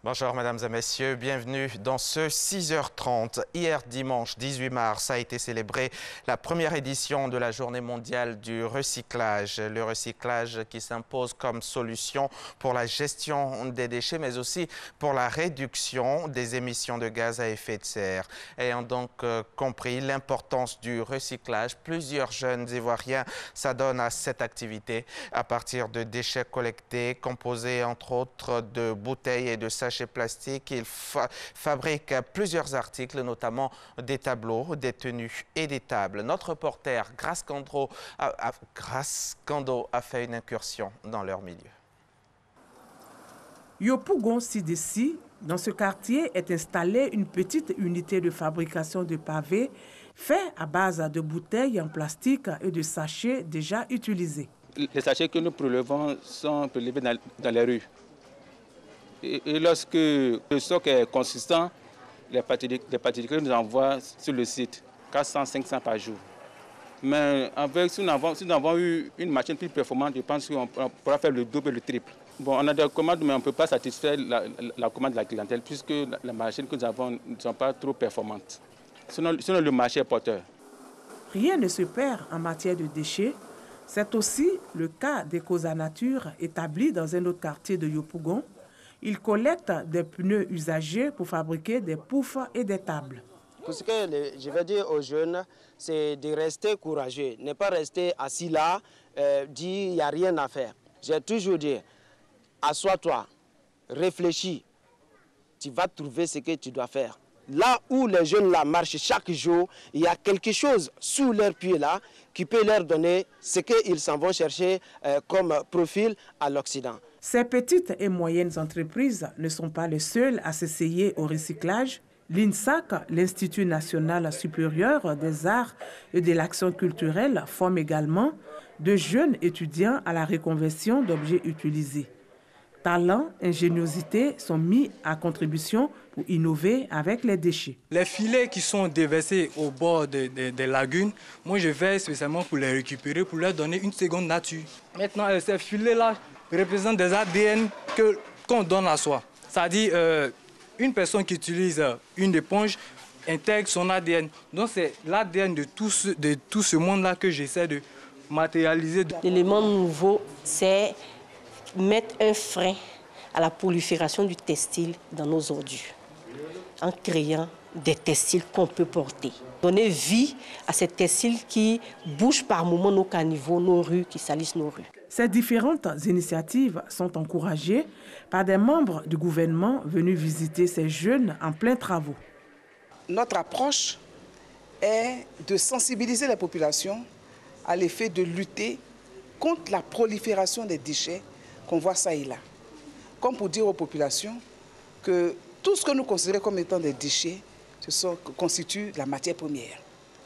Bonjour mesdames et messieurs, bienvenue dans ce 6h30. Hier dimanche 18 mars a été célébrée la première édition de la Journée mondiale du recyclage. Le recyclage qui s'impose comme solution pour la gestion des déchets mais aussi pour la réduction des émissions de gaz à effet de serre. Ayant donc compris l'importance du recyclage, plusieurs jeunes Ivoiriens s'adonnent à cette activité à partir de déchets collectés composés entre autres de bouteilles et de sachets plastique. Il fabrique plusieurs articles, notamment des tableaux, des tenues et des tables. Notre reporter Grace Kando a fait une incursion dans leur milieu. Yopougon Sidessi, dans ce quartier, est installée une petite unité de fabrication de pavés fait à base de bouteilles en plastique et de sachets déjà utilisés. Les sachets que nous prélevons sont prélevés dans les rues. Et lorsque le stock est consistant, les particuliers nous envoient sur le site 400-500 par jour. Mais si nous avons eu une machine plus performante, je pense qu'on pourra faire le double et le triple. Bon, on a des commandes, mais on ne peut pas satisfaire la commande de la clientèle puisque la machine que nous avons ne sont pas trop performantes. Sinon le marché est porteur. Rien ne se perd en matière de déchets. C'est aussi le cas d'Ecosa Nature, établi dans un autre quartier de Yopougon. Ils collectent des pneus usagés pour fabriquer des poufs et des tables. Pour ce que je vais dire aux jeunes, c'est de rester courageux, ne pas rester assis là, dire il n'y a rien à faire. J'ai toujours dit, assois-toi, réfléchis, tu vas trouver ce que tu dois faire. Là où les jeunes là marchent chaque jour, il y a quelque chose sous leurs pieds là qui peut leur donner ce qu'ils s'en vont chercher comme profil à l'Occident. Ces petites et moyennes entreprises ne sont pas les seules à s'essayer au recyclage. L'INSAC, l'Institut national supérieur des arts et de l'action culturelle, forme également de jeunes étudiants à la reconversion d'objets utilisés. Talent, ingéniosité sont mis à contribution pour innover avec les déchets. Les filets qui sont déversés au bord des lagunes, moi je vais spécialement pour les récupérer, pour leur donner une seconde nature. Maintenant, ces filets-là représentent des ADN qu'on donne à soi. C'est-à-dire, une personne qui utilise une éponge intègre son ADN. Donc c'est l'ADN de tout ce monde-là que j'essaie de matérialiser. L'élément nouveau, c'est mettre un frein à la prolifération du textile dans nos ordures, en créant des textiles qu'on peut porter. Donner vie à ces textiles qui bougent par moments nos caniveaux, nos rues, qui salissent nos rues. Ces différentes initiatives sont encouragées par des membres du gouvernement venus visiter ces jeunes en plein travaux. Notre approche est de sensibiliser la population à l'effet de lutter contre la prolifération des déchets qu'on voit ça et là. Comme pour dire aux populations que tout ce que nous considérons comme étant des déchets, constitue la matière première.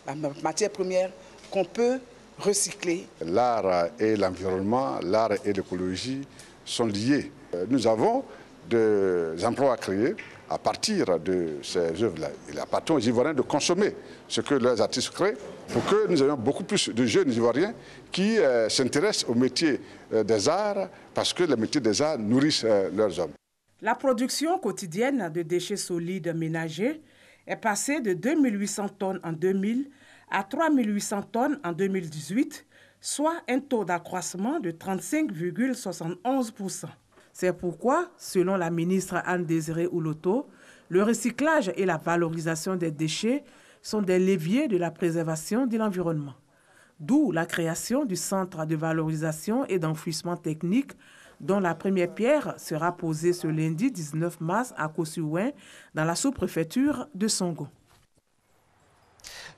La matière première qu'on peut recycler. L'art et l'environnement, l'art et l'écologie sont liés. Nous avons des emplois à créer à partir de ces œuvres-là. Il appartient aux Ivoiriens de consommer ce que leurs artistes créent pour que nous ayons beaucoup plus de jeunes Ivoiriens qui s'intéressent au métier des arts parce que les métiers des arts nourrissent leurs hommes. La production quotidienne de déchets solides ménagers est passée de 2800 tonnes en 2000 à 3800 tonnes en 2018, soit un taux d'accroissement de 35,71%. C'est pourquoi, selon la ministre Anne-Désirée Ouloto, le recyclage et la valorisation des déchets sont des leviers de la préservation de l'environnement. D'où la création du Centre de valorisation et d'enfouissement technique dont la première pierre sera posée ce lundi 19 mars à Kossuouin, dans la sous-préfecture de Songo.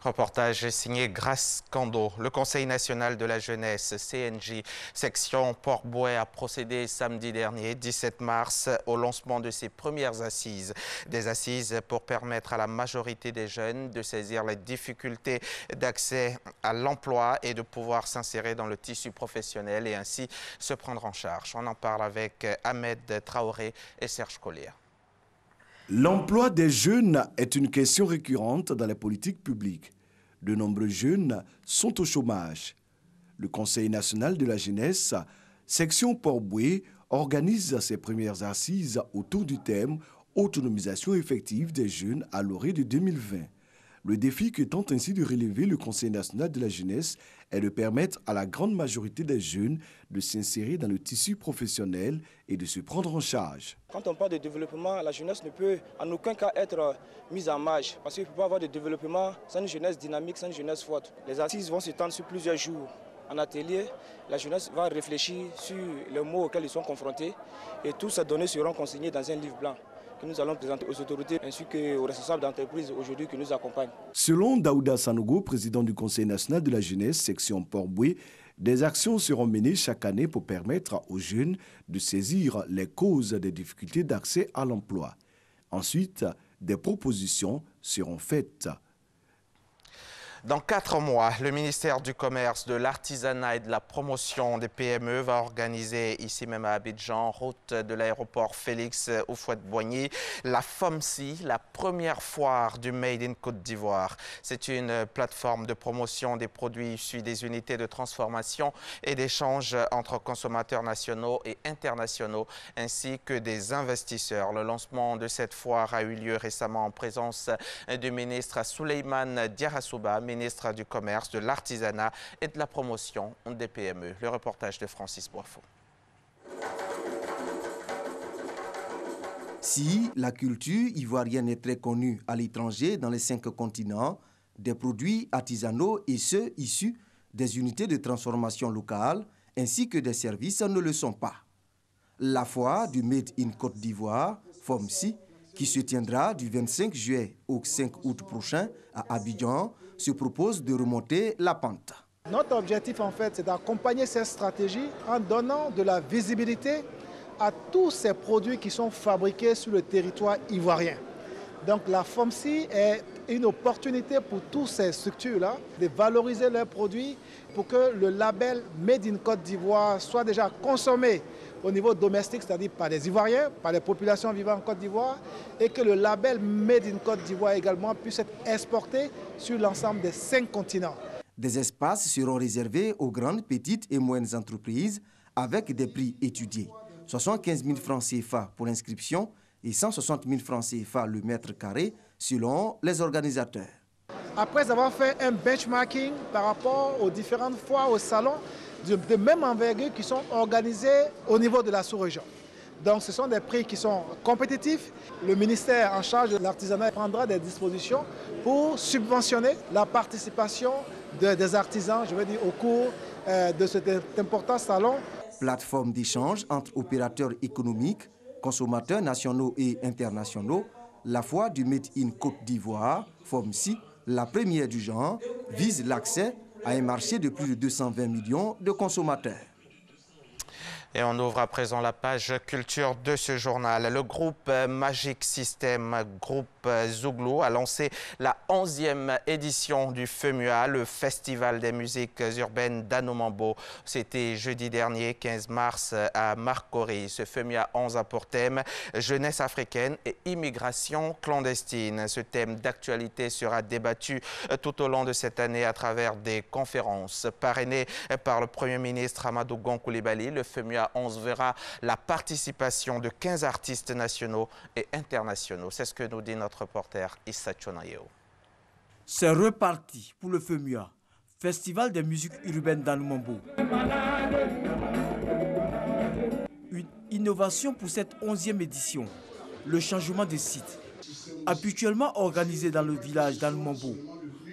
Reportage signé Grace Kando. Le Conseil national de la jeunesse, CNJ, section Port-Bouët, a procédé samedi dernier, 17 mars, au lancement de ses premières assises. Des assises pour permettre à la majorité des jeunes de saisir les difficultés d'accès à l'emploi et de pouvoir s'insérer dans le tissu professionnel et ainsi se prendre en charge. On en parle avec Ahmed Traoré et Serge Collier. L'emploi des jeunes est une question récurrente dans les politiques publiques. De nombreux jeunes sont au chômage. Le Conseil national de la jeunesse, section Port-Bouët, organise ses premières assises autour du thème « Autonomisation effective des jeunes à l'orée de 2020 ». Le défi que tente ainsi de relever le Conseil national de la jeunesse est de permettre à la grande majorité des jeunes de s'insérer dans le tissu professionnel et de se prendre en charge. Quand on parle de développement, la jeunesse ne peut en aucun cas être mise en marge parce qu'il ne peut pas avoir de développement sans une jeunesse dynamique, sans une jeunesse forte. Les assises vont s'étendre sur plusieurs jours. En atelier, la jeunesse va réfléchir sur les mots auxquels ils sont confrontés et tous ces données seront consignées dans un livre blanc que nous allons présenter aux autorités ainsi qu'aux responsables d'entreprises aujourd'hui qui nous accompagnent. Selon Daouda Sanogo, président du Conseil national de la jeunesse, section Port-Boué, des actions seront menées chaque année pour permettre aux jeunes de saisir les causes des difficultés d'accès à l'emploi. Ensuite, des propositions seront faites. Dans 4 mois, le ministère du Commerce, de l'Artisanat et de la Promotion des PME va organiser, ici même à Abidjan, route de l'aéroport Félix Houphouët-Boigny, la FOMCI, la première foire du Made in Côte d'Ivoire. C'est une plateforme de promotion des produits issus des unités de transformation et d'échange entre consommateurs nationaux et internationaux, ainsi que des investisseurs. Le lancement de cette foire a eu lieu récemment en présence du ministre Souleymane Diarra-Souba, ministre du Commerce, de l'Artisanat et de la Promotion des PME. Le reportage de Francis Boifo. Si la culture ivoirienne est très connue à l'étranger dans les 5 continents, des produits artisanaux et ceux issus des unités de transformation locales ainsi que des services ne le sont pas. La foire du Made in Côte d'Ivoire, FOMCI, qui se tiendra du 25 juillet au 5 août prochain à Abidjan, se propose de remonter la pente. Notre objectif, en fait, c'est d'accompagner cette stratégie en donnant de la visibilité à tous ces produits qui sont fabriqués sur le territoire ivoirien. Donc la FOMCI est une opportunité pour toutes ces structures-là de valoriser leurs produits pour que le label Made in Côte d'Ivoire soit déjà consommé au niveau domestique, c'est-à-dire par les Ivoiriens, par les populations vivant en Côte d'Ivoire, et que le label Made in Côte d'Ivoire également puisse être exporté sur l'ensemble des 5 continents. Des espaces seront réservés aux grandes, petites et moyennes entreprises avec des prix étudiés. 75 000 francs CFA pour l'inscription et 160 000 francs CFA le mètre carré selon les organisateurs. Après avoir fait un benchmarking par rapport aux différentes foires au salon, de même envergure qui sont organisés au niveau de la sous-région. Donc ce sont des prix qui sont compétitifs. Le ministère en charge de l'artisanat prendra des dispositions pour subventionner la participation des artisans, je veux dire, au cours de cet important salon. Plateforme d'échange entre opérateurs économiques, consommateurs nationaux et internationaux, la foire du Made in Côte d'Ivoire, FOMCI, la première du genre, vise l'accès à un marché de plus de 220 millions de consommateurs. Et on ouvre à présent la page culture de ce journal. Le groupe Magic System, groupe Zouglou, a lancé la 11e édition du FEMUA, le Festival des musiques urbaines d'Anomambo. C'était jeudi dernier, 15 mars, à Marcory. Ce FEMUA 11 a pour thème jeunesse africaine et immigration clandestine. Ce thème d'actualité sera débattu tout au long de cette année à travers des conférences. Parrainé par le Premier ministre Amadou Gon Coulibaly, le FEMUA 11 verra la participation de 15 artistes nationaux et internationaux. C'est ce que nous dit notre reporter Issa Chonayeo. C'est reparti pour le FEMUA, Festival des musiques urbaines d'Anomambo. Une innovation pour cette 11e édition, le changement de site. Habituellement organisé dans le village d'Anomambo,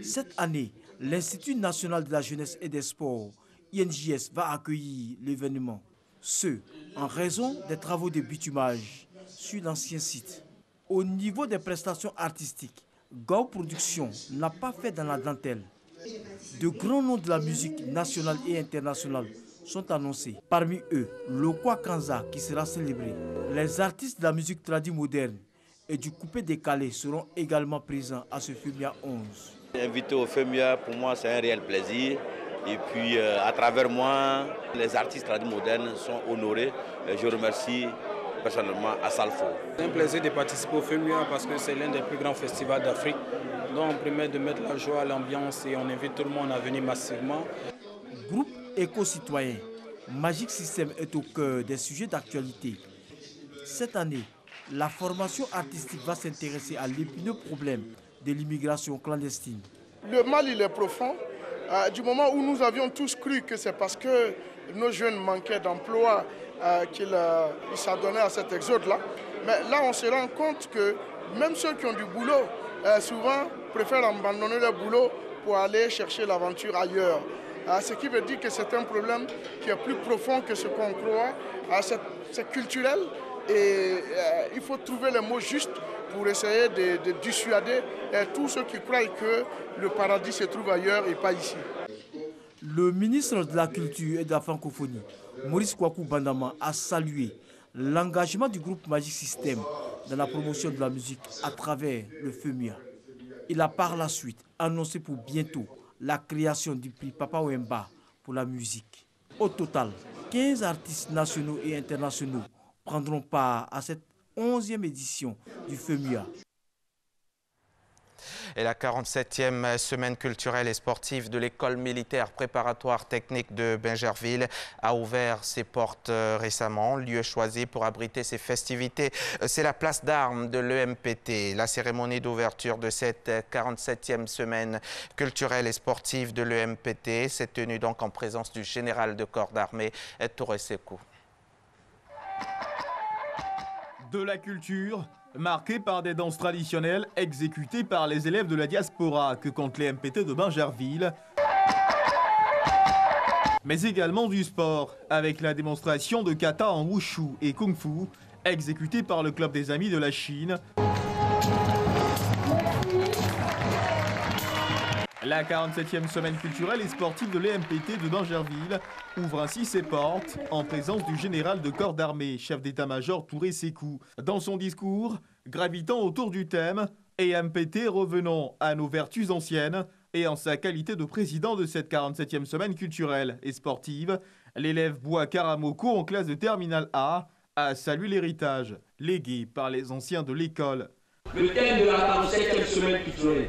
cette année, l'Institut national de la jeunesse et des sports, INJS, va accueillir l'événement. Ce, en raison des travaux de bitumage sur l'ancien site. Au niveau des prestations artistiques, Gao Productions n'a pas fait dans la dentelle. De grands noms de la musique nationale et internationale sont annoncés. Parmi eux, Lokwa Kanza qui sera célébré. Les artistes de la musique traditionnelle moderne et du coupé décalé seront également présents à ce FEMUA 11. Invité au FEMUA, pour moi, c'est un réel plaisir. Et puis, à travers moi, les artistes traditionnels modernes sont honorés. Je remercie personnellement Assalfo. C'est un plaisir de participer au FEMUA parce que c'est l'un des plus grands festivals d'Afrique. Donc, on permet de mettre la joie à l'ambiance et on invite tout le monde à venir massivement. Groupe éco-citoyen, Magic System est au cœur des sujets d'actualité. Cette année, la formation artistique va s'intéresser à l'épineux problème de l'immigration clandestine. Le mal, il est profond. Du moment où nous avions tous cru que c'est parce que nos jeunes manquaient d'emploi qu'ils s'adonnaient à cet exode-là. Mais là, on se rend compte que même ceux qui ont du boulot, souvent préfèrent abandonner leur boulot pour aller chercher l'aventure ailleurs. Ce qui veut dire que c'est un problème qui est plus profond que ce qu'on croit. C'est culturel et il faut trouver les mots justes pour essayer de dissuader tous ceux qui croient que le paradis se trouve ailleurs et pas ici. Le ministre de la Culture et de la Francophonie, Maurice Kwaku Bandama, a salué l'engagement du groupe Magic System dans la promotion de la musique à travers le FEMIA. Il a par la suite annoncé pour bientôt la création du prix Papa Wemba pour la musique. Au total, 15 artistes nationaux et internationaux prendront part à cette 11e édition du FEMIA. Et la 47e semaine culturelle et sportive de l'école militaire préparatoire technique de Bingerville a ouvert ses portes récemment. Lieu choisi pour abriter ses festivités, c'est la place d'armes de l'EMPT. La cérémonie d'ouverture de cette 47e semaine culturelle et sportive de l'EMPT s'est tenue donc en présence du général de corps d'armée, Touré Sekou. De la culture, marquée par des danses traditionnelles exécutées par les élèves de la diaspora que compte les MPT de Bingerville, mais également du sport, avec la démonstration de kata en wushu et kung-fu, exécutée par le club des amis de la Chine. La 47e semaine culturelle et sportive de l'EMPT de Bingerville ouvre ainsi ses portes en présence du général de corps d'armée, chef d'état-major Touré Sekou. Dans son discours, gravitant autour du thème « EMPT, revenons à nos vertus anciennes » et en sa qualité de président de cette 47e semaine culturelle et sportive, l'élève Bouakar Amoko en classe de terminale A a salué l'héritage légué par les anciens de l'école. Le thème de la 47e semaine culturelle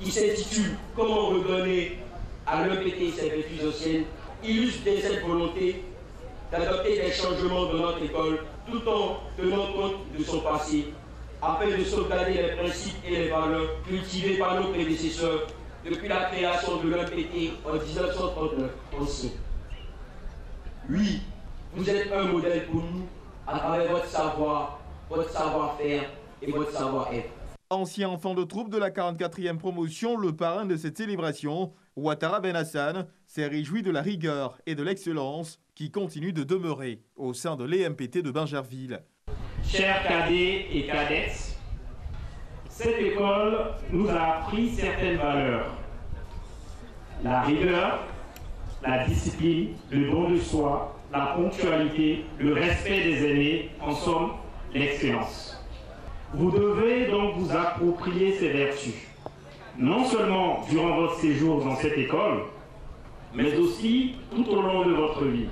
qui s'intitule « Comment redonner à l'EMPT ses vertus anciennes » illustre bien cette volonté d'adopter des changements dans notre école tout en tenant compte de son passé, afin de sauvegarder les principes et les valeurs cultivées par nos prédécesseurs depuis la création de l'EMPT en 1939 aussi. Oui, vous êtes un modèle pour nous à travers votre savoir, votre savoir-faire et votre savoir-être. Ancien enfant de troupe de la 44e promotion, le parrain de cette célébration, Ouattara Ben Hassan, s'est réjoui de la rigueur et de l'excellence qui continuent de demeurer au sein de l'EMPT de Bingerville. Chers cadets et cadettes, cette école nous a appris certaines valeurs. La rigueur, la discipline, le don de soi, la ponctualité, le respect des aînés, en somme, l'excellence. Vous devez donc vous approprier ces vertus, non seulement durant votre séjour dans cette école, mais aussi tout au long de votre vie,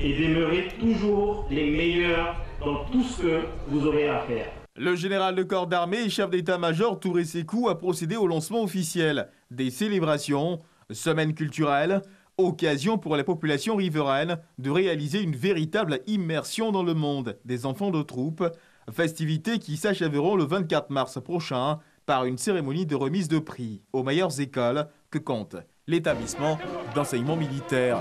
et demeurer toujours les meilleurs dans tout ce que vous aurez à faire. Le général de corps d'armée et chef d'état-major Touré Sekou a procédé au lancement officiel des célébrations, semaine culturelle, occasion pour les populations riveraines de réaliser une véritable immersion dans le monde des enfants de troupe, festivités qui s'achèveront le 24 mars prochain par une cérémonie de remise de prix aux meilleures écoles que compte l'établissement d'enseignement militaire.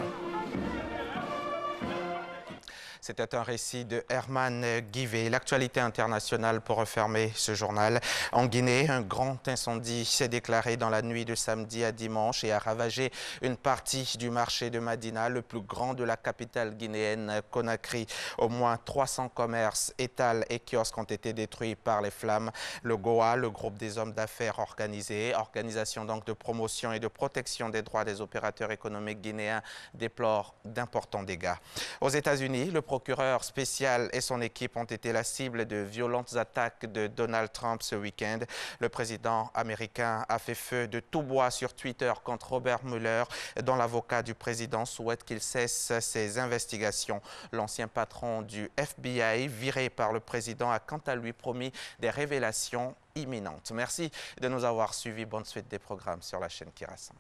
C'était un récit de Herman Guivet. L'actualité internationale pour refermer ce journal. En Guinée, un grand incendie s'est déclaré dans la nuit de samedi à dimanche et a ravagé une partie du marché de Madina, le plus grand de la capitale guinéenne Conakry. Au moins 300 commerces, étals et kiosques ont été détruits par les flammes. Le GOA, le groupe des hommes d'affaires organisés, organisation donc de promotion et de protection des droits des opérateurs économiques guinéens, déplore d'importants dégâts. Aux États-Unis, le procureur spécial et son équipe ont été la cible de violentes attaques de Donald Trump ce week-end. Le président américain a fait feu de tout bois sur Twitter contre Robert Mueller, dont l'avocat du président souhaite qu'il cesse ses investigations. L'ancien patron du FBI, viré par le président, a quant à lui promis des révélations imminentes. Merci de nous avoir suivis. Bonne suite des programmes sur la chaîne qui rassemble.